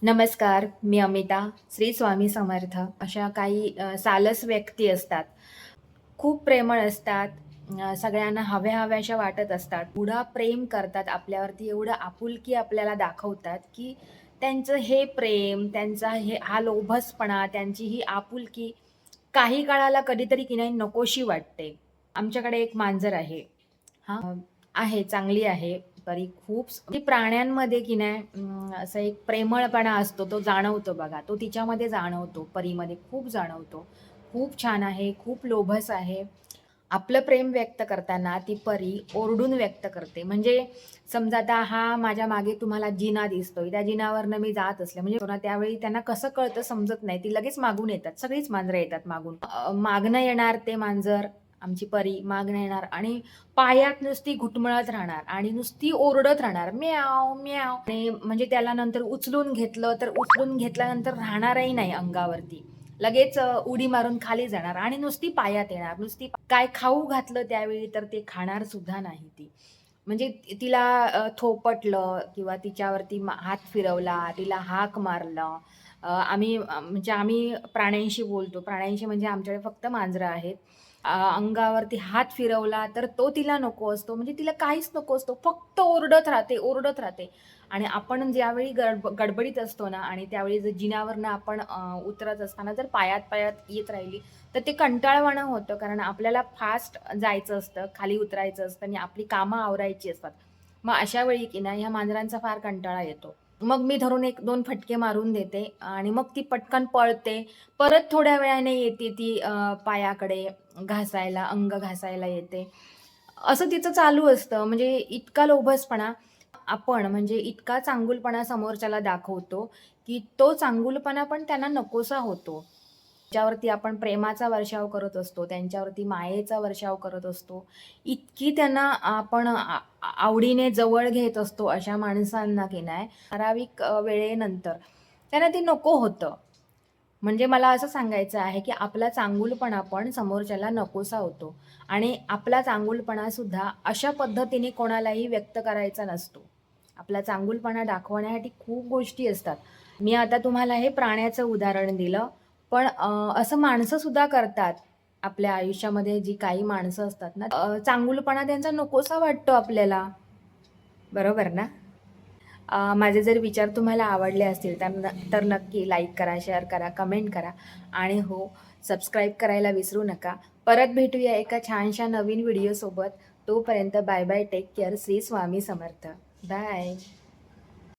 नमस्कार, मी अमिता. श्री स्वामी समर्थ. अशा काही सालस व्यक्ती असतात. खूप प्रेमळ असतात. सगळ्यांना हव्या-हव्याशा वाटत असतात. एवढा प्रेम करतात आपल्यावरती, एवढं आपुलकी आपल्याला दाखवतात, की त्यांचं हे प्रेम, त्यांचा हा लोभसपणा, त्यांची ही आपुलकी काही काळाला कधीतरी की नाही नकोशी वाटते. आमच्याकडे एक मांजर आहे. हां, आहे, चांगली आहे. तरी खूप ती प्राण्यांमध्ये की नाही असा एक प्रेमळपणा असतो, तो जाणवतो बघा. तो तिच्यामध्ये जाणवतो, परीमध्ये खूप जाणवतो. खूप छान आहे, खूप लोभस आहे. आपलं प्रेम व्यक्त करताना ती परी ओरडून व्यक्त करते. म्हणजे समजा आता हा माझ्या मागे तुम्हाला जिना दिसतोय, त्या जिन्यावरनं मी जात असले म्हणजे ना त्यावेळी त्यांना कसं कळतं समजत नाही. ती लगेच मागून येतात. सगळीच मांजरं येतात मागून. मागणं येणार ते मांजर, आमची परी मागणं येणार आणि पायात नुसती घुटमळत राहणार आणि नुसती ओरडत राहणार, म्याव, म्याव आणि म्हणजे त्याला नंतर उचलून घेतलं, तर उचलून घेतल्यानंतर राहणारही नाही अंगावरती. लगेच उडी मारून खाली जाणार आणि नुसती पायात येणार. नुसती काय खाऊ घातलं त्यावेळी तर ते खाणार सुद्धा नाही ती. म्हणजे तिला थोपटलं किंवा तिच्यावरती हात फिरवला, तिला हाक मारलं. म्हणजे आम्ही प्राण्यांशी बोलतो. प्राण्यांशी म्हणजे आमच्याकडे फक्त मांजरं आहेत. अंगावरती हात फिरवला तर तो तिला नको असतो. म्हणजे तिला काहीच नको असतो. फक्त ओरडत राहते, ओरडत राहते. आणि आपण ज्यावेळी गडबडीत असतो ना आणि त्यावेळी जर जिन्यावरनं आपण उतरत असताना जर पायात येत राहिली, तर ते कंटाळवाणं होतं. कारण आपल्याला फास्ट जायचं असतं, खाली उतरायचं असतं आणि आपली कामं आवरायची असतात. मग अशा वेळी की नाही ह्या मांजरांचा फार कंटाळा येतो. मग मी धरून 1-2 फटके मारून देते आणि मग ती पटकन पळते. परत थोड्या वेळाने येते ती पायाकडे घासायला, अंग घासायला येते. असं तिचं चालू असतं. म्हणजे इतका लोभसपणा आपण म्हणजे इतका चांगुलपणा समोरच्याला दाखवतो, की तो चांगुलपणा पण त्यांना नकोसा होतो. ज्यावरती आपण प्रेमाचा वर्षाव करत असतो, त्यांच्यावरती मायेचा वर्षाव करत असतो. इतकी त्यांना आपण आवडीने जवळ घेत असतो अशा माणसांना की नाही ठराविक वेळेनंतर त्यांना ते नको होतं. म्हणजे मला असं सांगायचं आहे, की आपला चांगुलपणा पण समोरच्याला नकोसा होतो आणि आपला चांगुलपणा सुद्धा अशा पद्धतीने कोणालाही व्यक्त करायचा नसतो. आपला चांगुलपणा दाखवण्यासाठी खूप गोष्टी असतात. मी आता तुम्हाला हे प्राण्याचं उदाहरण दिलं, पण असं माणसं सुद्धा करतात. आपल्या आयुष्यामध्ये जी काही माणसं असतात ना, चांगुलपणा त्यांचा नकोसा वाटतो आपल्याला. बरोबर ना? माझे जर विचार तुम्हाला आवडले असतील तर नक्की लाईक करा, शेअर करा, कमेंट करा आणि हो, सबस्क्राईब करायला विसरू नका. परत भेटूया एका छानशा नवीन व्हिडिओसोबत. तोपर्यंत bye bye, take care. Shri Swami Samarth. Bye.